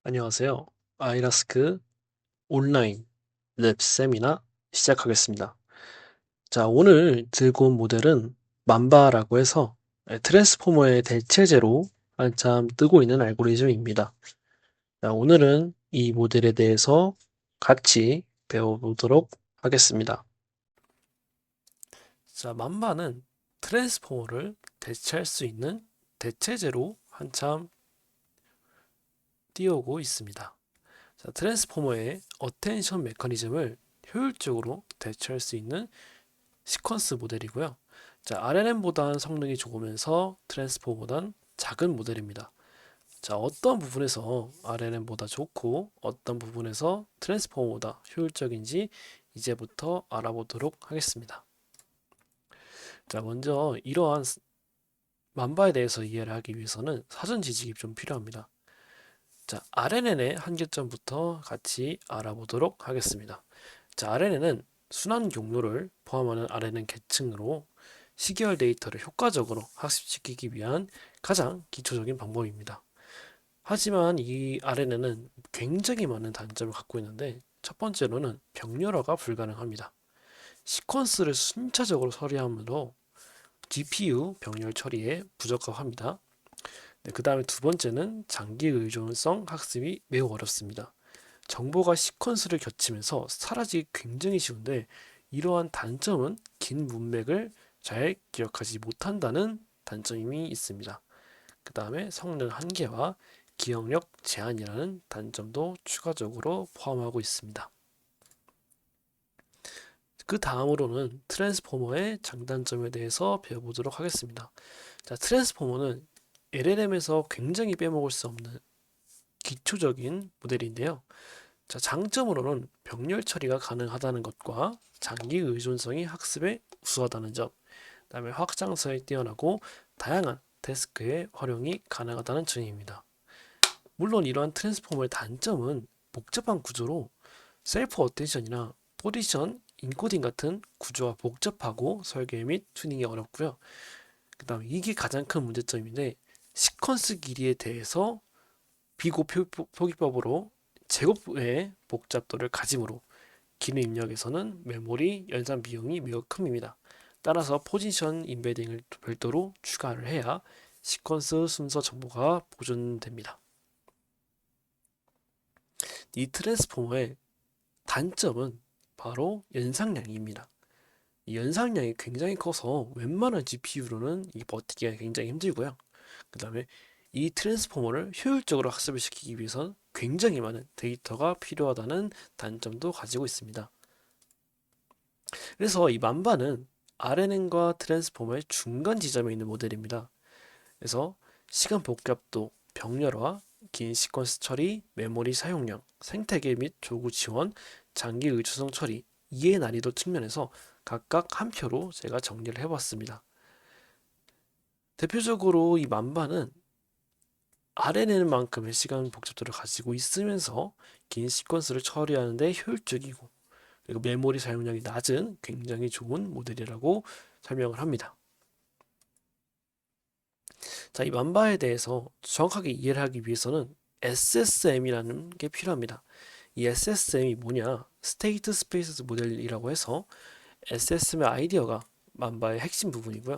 안녕하세요. 아이라스크 온라인 랩 세미나 시작하겠습니다. 자, 오늘 들고 온 모델은 만바라고 해서 트랜스포머의 대체제로 한참 뜨고 있는 알고리즘입니다. 자, 오늘은 이 모델에 대해서 같이 배워보도록 하겠습니다. 자, 만바는 트랜스포머를 대체할 수 있는 대체제로 한참 띄우고 있습니다. 자, 트랜스포머의 어텐션 메커니즘을 효율적으로 대체할 수 있는 시퀀스 모델이고요. 자, RNN보단 성능이 좋으면서 트랜스포머보단 작은 모델입니다. 자, 어떤 부분에서 RNN보다 좋고 어떤 부분에서 트랜스포머보다 효율적인지 이제부터 알아보도록 하겠습니다. 자, 먼저 이러한 만바에 대해서 이해를 하기 위해서는 사전 지식이 좀 필요합니다. 자, RNN의 한계점부터 같이 알아보도록 하겠습니다. 자, RNN은 순환 경로를 포함하는 RNN 계층으로 시계열 데이터를 효과적으로 학습시키기 위한 가장 기초적인 방법입니다. 하지만 이 RNN은 굉장히 많은 단점을 갖고 있는데 첫 번째로는 병렬화가 불가능합니다. 시퀀스를 순차적으로 처리하므로 GPU 병렬 처리에 부적합합니다. 네, 그 다음에 두 번째는 장기 의존성 학습이 매우 어렵습니다. 정보가 시퀀스를 겹치면서 사라지기 굉장히 쉬운데 이러한 단점은 긴 문맥을 잘 기억하지 못한다는 단점이 있습니다. 그 다음에 성능 한계와 기억력 제한이라는 단점도 추가적으로 포함하고 있습니다. 그 다음으로는 트랜스포머의 장단점에 대해서 배워보도록 하겠습니다. 자, 트랜스포머는 LLM에서 굉장히 빼먹을 수 없는 기초적인 모델인데요. 자, 장점으로는 병렬 처리가 가능하다는 것과 장기 의존성이 학습에 우수하다는 점, 그다음에 확장성이 뛰어나고 다양한 태스크의 활용이 가능하다는 점입니다. 물론 이러한 트랜스포머의 단점은 복잡한 구조로 셀프 어텐션이나 포지션 인코딩 같은 구조와 복잡하고 설계 및 튜닝이 어렵고요. 그다음 이게 가장 큰 문제점인데 시퀀스 길이에 대해서 비고 표기법으로 제곱의 복잡도를 가지므로 기능 입력에서는 메모리 연산 비용이 매우 큽니다. 따라서 포지션 임베딩을 별도로 추가를 해야 시퀀스 순서 정보가 보존됩니다. 이 트랜스포머의 단점은 바로 연상량입니다. 이 연상량이 굉장히 커서 웬만한 GPU로는 버티기가 굉장히 힘들고요. 그 다음에 이 트랜스포머를 효율적으로 학습을 시키기 위해선 굉장히 많은 데이터가 필요하다는 단점도 가지고 있습니다. 그래서 이 만바는 RNN과 트랜스포머의 중간 지점에 있는 모델입니다. 그래서 시간 복잡도, 병렬화, 긴 시퀀스 처리, 메모리 사용량, 생태계 및 조구 지원, 장기 의존성 처리, 이해 난이도 측면에서 각각 한 표로 제가 정리를 해봤습니다. 대표적으로 이 만바는 RNN만큼의 시간 복잡도를 가지고 있으면서 긴 시퀀스를 처리하는 데 효율적이고 그리고 메모리 사용량이 낮은 굉장히 좋은 모델이라고 설명을 합니다. 자, 이 만바에 대해서 정확하게 이해를 하기 위해서는 SSM이라는 게 필요합니다. 이 SSM이 뭐냐? 스테이트 스페이스 모델이라고 해서 SSM의 아이디어가 만바의 핵심 부분이고요.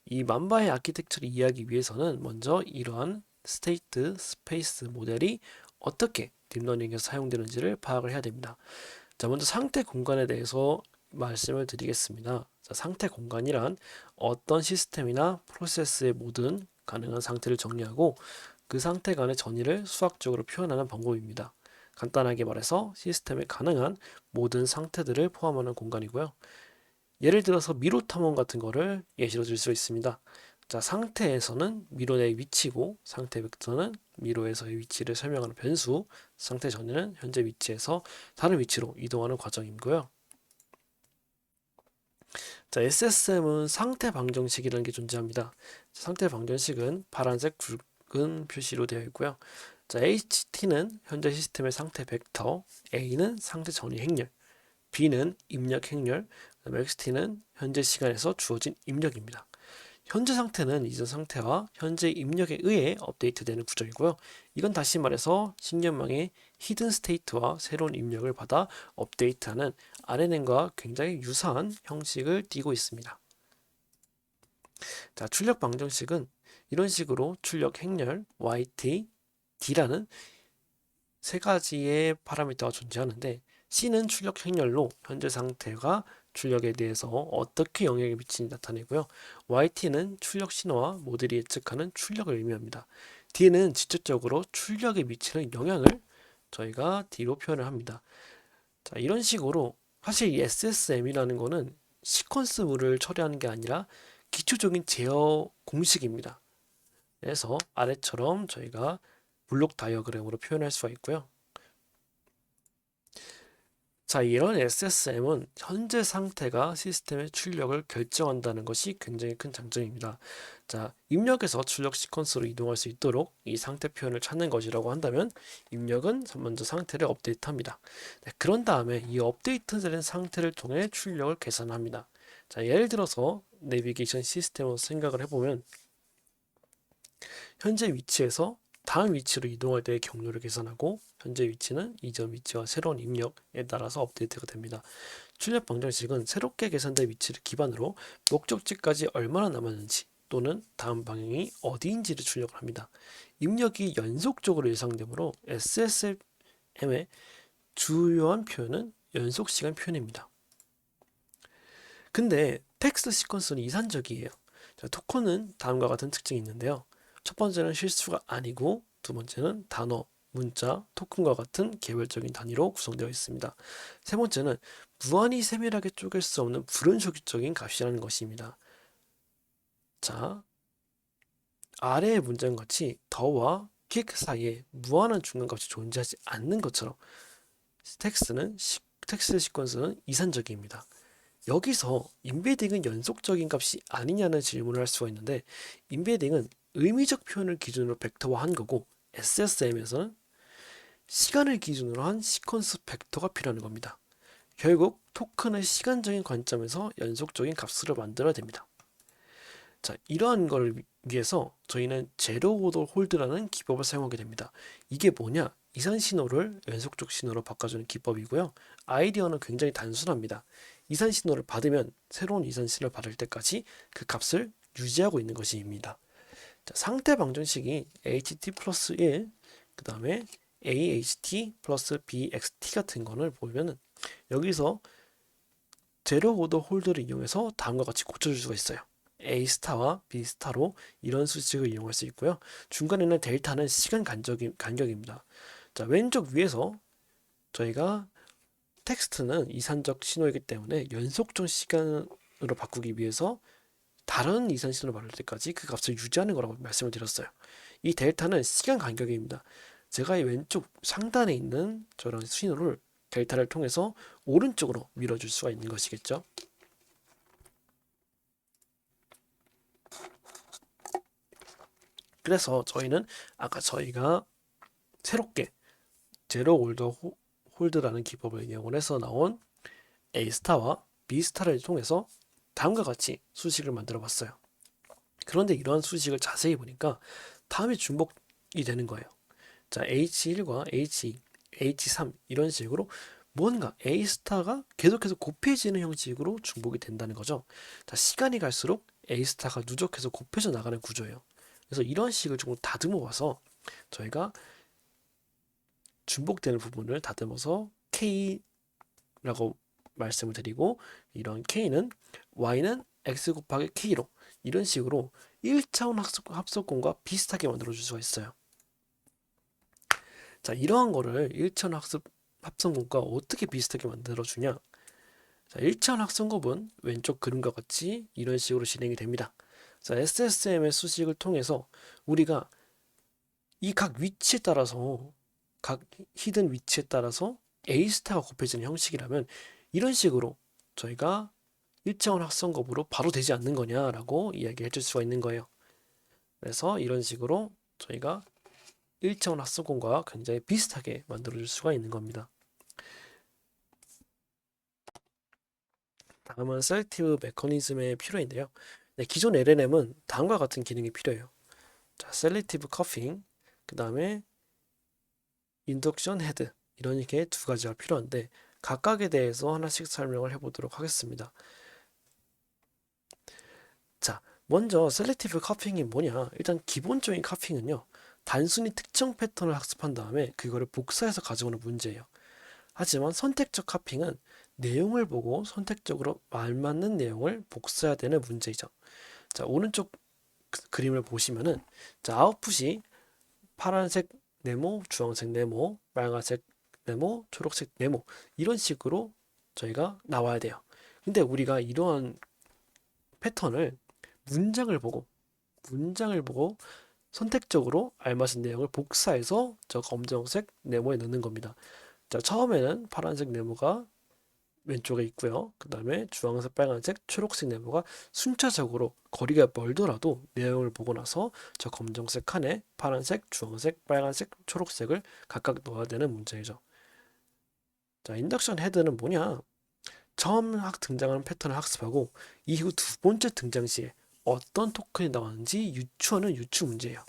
이 만바의 아키텍처를 이해하기 위해서는 먼저 이러한 스테이트 스페이스 모델이 어떻게 딥러닝에서 사용되는지를 파악을 해야 됩니다. 자, 먼저 상태 공간에 대해서 말씀을 드리겠습니다. 자, 상태 공간이란 어떤 시스템이나 프로세스의 모든 가능한 상태를 정리하고 그 상태 간의 전이를 수학적으로 표현하는 방법입니다. 간단하게 말해서 시스템에 가능한 모든 상태들을 포함하는 공간이고요. 예를 들어서 미로 탐험 같은 거를 예시로 들 수 있습니다. 자, 상태에서는 미로의 위치고 상태 벡터는 미로에서의 위치를 설명하는 변수, 상태 전에는 현재 위치에서 다른 위치로 이동하는 과정이고요. 자, SSM은 상태 방정식이라는 게 존재합니다. 상태 방정식은 파란색 굵은 표시로 되어 있고요. 자, HT는 현재 시스템의 상태 벡터, A는 상태 전이 행렬, B는 입력 행렬, XT는 현재 시간에서 주어진 입력입니다. 현재 상태는 이전 상태와 현재 입력에 의해 업데이트되는 구조이고요. 이건 다시 말해서 신경망의 히든 스테이트와 새로운 입력을 받아 업데이트하는 RNN과 굉장히 유사한 형식을 띠고 있습니다. 자, 출력 방정식은 이런 식으로 출력 행렬 YT, D라는 세 가지의 파라미터가 존재하는데 C는 출력 행렬로 현재 상태가 출력에 대해서 어떻게 영향을 미치는지 나타내고요. YT는 출력 신호와 모델이 예측하는 출력을 의미합니다. D는 직접적으로 출력에 미치는 영향을 저희가 D로 표현을 합니다. 자, 이런 식으로 사실 이 SSM이라는 거는 시퀀스물을 처리하는 게 아니라 기초적인 제어 공식입니다. 그래서 아래처럼 저희가 블록 다이어그램으로 표현할 수가 있고요. 자, 이런 SSM은 현재 상태가 시스템의 출력을 결정한다는 것이 굉장히 큰 장점입니다. 자, 입력에서 출력 시퀀스로 이동할 수 있도록 이 상태 표현을 찾는 것이라고 한다면 입력은 먼저 상태를 업데이트합니다. 네, 그런 다음에 이 업데이트된 상태를 통해 출력을 계산합니다. 자, 예를 들어서 내비게이션 시스템으로 생각을 해보면 현재 위치에서 다음 위치로 이동할 때의 경로를 계산하고 현재 위치는 이전 위치와 새로운 입력에 따라서 업데이트가 됩니다. 출력 방정식은 새롭게 계산된 위치를 기반으로 목적지까지 얼마나 남았는지 또는 다음 방향이 어디인지를 출력을 합니다. 입력이 연속적으로 예상되므로 SSM의 주요한 표현은 연속시간 표현입니다. 근데 텍스트 시퀀스는 이산적이에요. 자, 토큰은 다음과 같은 특징이 있는데요. 첫 번째는 실수가 아니고 두 번째는 단어, 문자, 토큰과 같은 개별적인 단위로 구성되어 있습니다. 세 번째는 무한히 세밀하게 쪼갤 수 없는 불은소규적인 값이라는 것입니다. 자, 아래의 문장과 같이 더와 킥 사이에 무한한 중간값이 존재하지 않는 것처럼 텍스트 시퀀스는 이산적입니다. 여기서 인베딩은 연속적인 값이 아니냐는 질문을 할 수가 있는데 인베딩은 의미적 표현을 기준으로 벡터화한 거고 SSM에서는 시간을 기준으로 한 시퀀스 벡터가 필요한 겁니다. 결국 토큰의 시간적인 관점에서 연속적인 값으로 만들어야 됩니다. 자, 이러한 걸 위해서 저희는 제로 오더 홀드라는 기법을 사용하게 됩니다. 이게 뭐냐? 이산 신호를 연속적 신호로 바꿔주는 기법이고요. 아이디어는 굉장히 단순합니다. 이산 신호를 받으면 새로운 이산 신호를 받을 때까지 그 값을 유지하고 있는 것입니다. 자, 상태 방정식이 HT 플러스 1, 그 다음에 AHT 플러스 BXT 같은 거를 보면은 여기서 제로 오더 홀드를 이용해서 다음과 같이 고쳐줄 수가 있어요. A 스타와 B 스타로 이런 수식을 이용할 수 있고요. 중간에는 델타는 시간 간격입니다. 자, 왼쪽 위에서 저희가 텍스트는 이산적 신호이기 때문에 연속적 시간으로 바꾸기 위해서 다른 이산 신호를 받을 때까지 그 값을 유지하는 거라고 말씀을 드렸어요. 이 델타는 시간 간격입니다. 제가 이 왼쪽 상단에 있는 저런 신호를 델타를 통해서 오른쪽으로 밀어줄 수가 있는 것이겠죠. 그래서 저희는 아까 저희가 새롭게 제로 올더 홀드라는 기법을 이용을 해서 나온 A 스타와 B 스타를 통해서 다음과 같이 수식을 만들어 봤어요. 그런데 이러한 수식을 자세히 보니까 다음에 중복이 되는 거예요. 자, H1과 H2, H3 이런 식으로 뭔가 A 스타가 계속해서 곱해지는 형식으로 중복이 된다는 거죠. 자, 시간이 갈수록 A 스타가 누적해서 곱해져 나가는 구조예요. 그래서 이런 식을 조금 다듬어 봐서 저희가 중복되는 부분을 다듬어서 K라고 말씀을 드리고 이런 K는 Y는 X 곱하기 K로 이런 식으로 1차원 합성공과 비슷하게 만들어 줄 수가 있어요. 자, 이러한 거를 1차원 합성공과 어떻게 비슷하게 만들어 주냐? 자, 1차원 합성곱은 왼쪽 그림과 같이 이런 식으로 진행이 됩니다. 자, SSM의 수식을 통해서 우리가 이 각 위치에 따라서 각 히든 위치에 따라서 A 스타가 곱해지는 형식이라면 이런 식으로 저희가 1차원 합성곱으로 바로 되지 않는 거냐라고 이야기해 줄 수가 있는 거예요. 그래서 이런 식으로 저희가 1차원 합성곱과 굉장히 비슷하게 만들어 줄 수가 있는 겁니다. 다음은 셀렉티브 메커니즘의 필요인데요. 네, 기존 LLM은 다음과 같은 기능이 필요해요. 자, 셀렉티브 커핑, 그 다음에 인덕션 헤드 이런 게 두 가지가 필요한데 각각에 대해서 하나씩 설명을 해보도록 하겠습니다. 자, 먼저 셀렉티브 커핑이 뭐냐? 일단 기본적인 커핑은요. 단순히 특정 패턴을 학습한 다음에 그거를 복사해서 가져오는 문제예요. 하지만 선택적 커핑은 내용을 보고 선택적으로 알맞는 내용을 복사해야 되는 문제이죠. 자, 오른쪽 그림을 보시면은 자, 아웃풋이 파란색 네모, 주황색 네모, 빨간색 네모, 초록색 네모 이런 식으로 저희가 나와야 돼요. 근데 우리가 이러한 패턴을 문장을 보고 문장을 보고 선택적으로 알맞은 내용을 복사해서 저 검정색 네모에 넣는 겁니다. 자, 처음에는 파란색 네모가 왼쪽에 있고요. 그 다음에 주황색, 빨간색, 초록색 네모가 순차적으로 거리가 멀더라도 내용을 보고 나서 저 검정색 칸에 파란색, 주황색, 빨간색, 초록색을 각각 넣어야 되는 문제이죠. 자, 인덕션 헤드는 뭐냐? 처음 등장하는 패턴을 학습하고 이후 두 번째 등장 시에 어떤 토큰이 나왔는지 유추하는 유추 문제예요.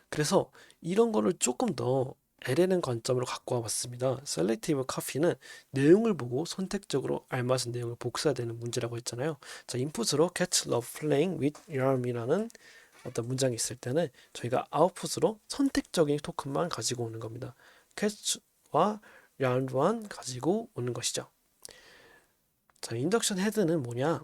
그래서 이런 거를 조금 더 LLM 관점으로 갖고 와봤습니다. 셀렉티브 커피는 내용을 보고 선택적으로 알맞은 내용을 복사되는 문제라고 했잖아요. 자, 인풋으로 cats love playing with yarn이라는 어떤 문장이 있을 때는 저희가 아웃풋으로 선택적인 토큰만 가지고 오는 겁니다. cat와 yarn만 가지고 오는 것이죠. 자, 인덕션 헤드는 뭐냐?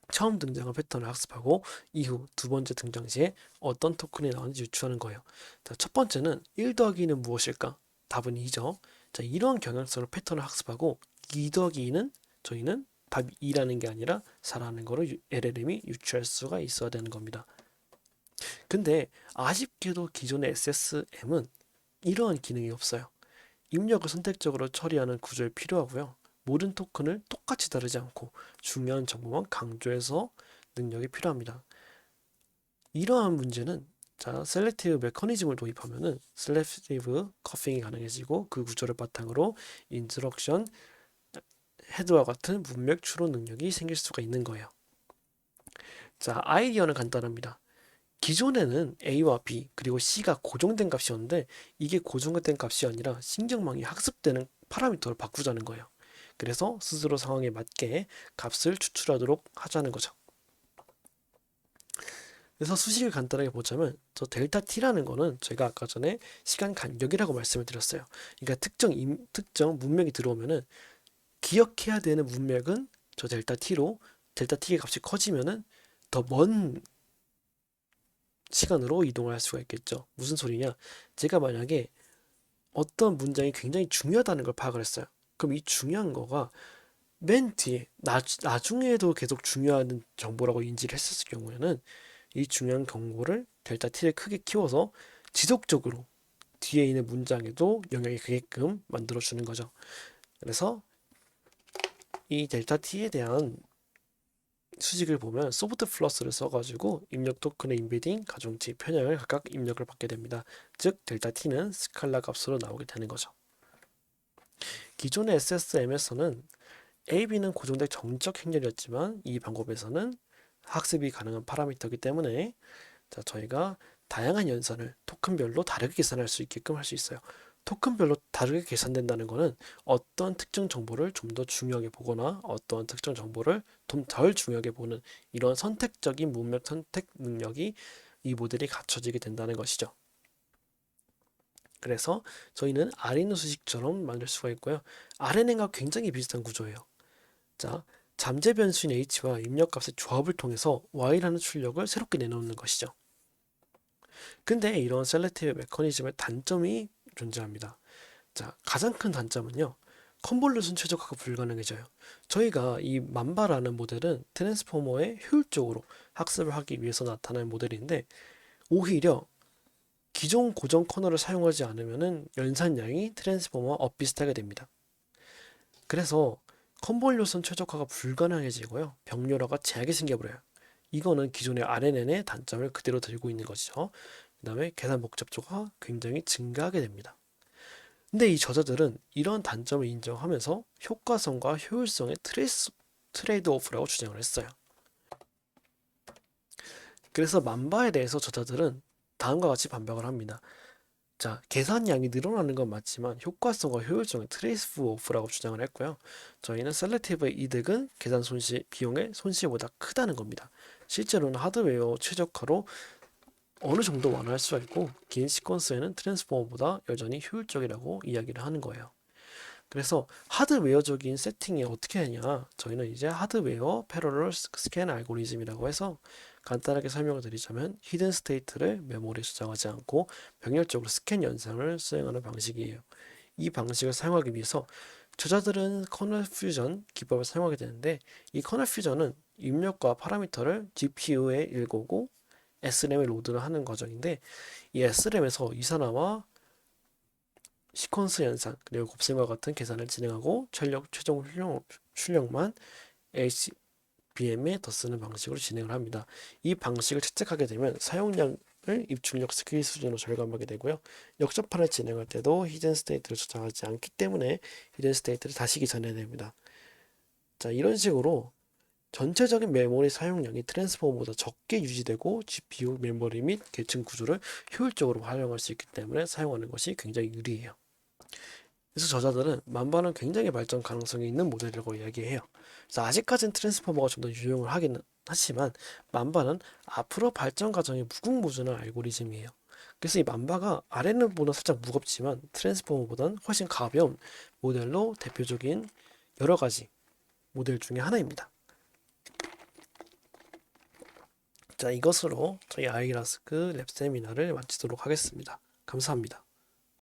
처음 등장한 패턴을 학습하고 이후 두 번째 등장 시에 어떤 토큰이 나오는지 유추하는 거예요. 자, 첫 번째는 1 더하기 2는 무엇일까? 답은 2죠. 자, 이런 경향성으로 패턴을 학습하고 2 더하기 2는 저희는 답이 2라는 게 아니라 4라는 거를 LLM이 유추할 수가 있어야 되는 겁니다. 근데 아쉽게도 기존의 SSM은 이러한 기능이 없어요. 입력을 선택적으로 처리하는 구조에 필요하고요. 모든 토큰을 똑같이 다르지 않고 중요한 정보만 강조해서 능력이 필요합니다. 이러한 문제는 자, 셀렉티브 메커니즘을 도입하면은 셀렉티브 커핑이 가능해지고 그 구조를 바탕으로 인스트럭션 헤드와 같은 문맥 추론 능력이 생길 수가 있는 거예요. 자, 아이디어는 간단합니다. 기존에는 A와 B 그리고 C가 고정된 값이었는데 이게 고정된 값이 아니라 신경망이 학습되는 파라미터를 바꾸자는 거예요. 그래서 스스로 상황에 맞게 값을 추출하도록 하자는 거죠. 그래서 수식을 간단하게 보자면 저 델타 t라는 거는 제가 아까 전에 시간 간격이라고 말씀을 드렸어요. 그러니까 특정 문맥이 들어오면은 기억해야 되는 문맥은 저 델타 t로 델타 t의 값이 커지면은 더 먼 시간으로 이동을 할 수가 있겠죠. 무슨 소리냐? 제가 만약에 어떤 문장이 굉장히 중요하다는 걸 파악을 했어요. 그럼 이 중요한 거가 맨 뒤에 나중에도 계속 중요한 정보라고 인지를 했었을 경우에는 이 중요한 경고를 델타 t를 크게 키워서 지속적으로 뒤에 있는 문장에도 영향이 크게끔 만들어주는 거죠. 그래서 이 델타 t에 대한 수식을 보면 소프트 플러스를 써가지고 입력 토큰의 인베딩, 가중치, 편향을 각각 입력을 받게 됩니다. 즉 델타 t는 스칼라 값으로 나오게 되는 거죠. 기존의 SSM에서는 A, B는 고정된 정적 행렬이었지만 이 방법에서는 학습이 가능한 파라미터이기 때문에 자, 저희가 다양한 연산을 토큰별로 다르게 계산할 수 있게끔 할 수 있어요. 토큰별로 다르게 계산된다는 것은 어떤 특정 정보를 좀 더 중요하게 보거나 어떤 특정 정보를 좀 덜 중요하게 보는 이런 선택적인 문맥 선택 능력이 이 모델이 갖춰지게 된다는 것이죠. 그래서 저희는 아리노 수식처럼 만들 수가 있고요. RNN과 굉장히 비슷한 구조예요. 자, 잠재 변수인 h와 입력값의 조합을 통해서 y라는 출력을 새롭게 내놓는 것이죠. 근데 이런 셀렉티브 메커니즘의 단점이 존재합니다. 자, 가장 큰 단점은요. 컨볼루션 최적화가 불가능해져요. 저희가 이 만바라는 모델은 트랜스포머에 효율적으로 학습을 하기 위해서 나타난 모델인데 오히려 기존 고정 커널을 사용하지 않으면 연산량이 트랜스포머와 엇비슷하게 됩니다. 그래서 컨볼루션 최적화가 불가능해지고요. 병렬화가 제약이 생겨버려요. 이거는 기존의 RNN의 단점을 그대로 들고 있는 것이죠. 그 다음에 계산 복잡도가 굉장히 증가하게 됩니다. 근데 이 저자들은 이런 단점을 인정하면서 효과성과 효율성의 트레이드 오프라고 주장을 했어요. 그래서 만바에 대해서 저자들은 다음과 같이 반박을 합니다. 자, 계산량이 늘어나는 건 맞지만 효과성과 효율성의 트레이스 오프라고 주장을 했고요. 저희는 셀렉티브의 이득은 계산 손실, 비용의 손실보다 크다는 겁니다. 실제로는 하드웨어 최적화로 어느 정도 완화할 수가 있고 긴 시퀀스에는 트랜스포머보다 여전히 효율적이라고 이야기를 하는 거예요. 그래서 하드웨어적인 세팅이 어떻게 하냐? 저희는 이제 하드웨어 패러럴 스캔 알고리즘이라고 해서 간단하게 설명을 드리자면 히든 스테이트를 메모리에 저장하지 않고 병렬적으로 스캔 연산을 수행하는 방식이에요. 이 방식을 사용하기 위해서 저자들은 커널 퓨전 기법을 사용하게 되는데 이 커널 퓨전은 입력과 파라미터를 GPU에 읽고 SRAM에 로드를 하는 과정인데 이 SRAM에서 이산화와 시퀀스 연산 그리고 곱셈과 같은 계산을 진행하고 최종 출력만 HBM에 더 쓰는 방식으로 진행을 합니다. 이 방식을 채택하게 되면 사용량을 입출력 스케일 수준으로 절감하게 되고요. 역접판을 진행할 때도 히든 스테이트를 저장하지 않기 때문에 히든 스테이트를 다시 계산해야 됩니다. 자, 이런 식으로 전체적인 메모리 사용량이 트랜스포머보다 적게 유지되고 GPU 메모리 및 계층 구조를 효율적으로 활용할 수 있기 때문에 사용하는 것이 굉장히 유리해요. 그래서 저자들은 만바는 굉장히 발전 가능성이 있는 모델이라고 이야기해요. 그래서 아직까지는 트랜스포머가 좀 더 유용을 하기는 하지만 만바는 앞으로 발전 과정이 무궁무진한 알고리즘이에요. 그래서 이 만바가 RNN보다 살짝 무겁지만 트랜스포머보다는 훨씬 가벼운 모델로 대표적인 여러 가지 모델 중에 하나입니다. 자, 이것으로 저희 아이라스크 랩 세미나를 마치도록 하겠습니다. 감사합니다.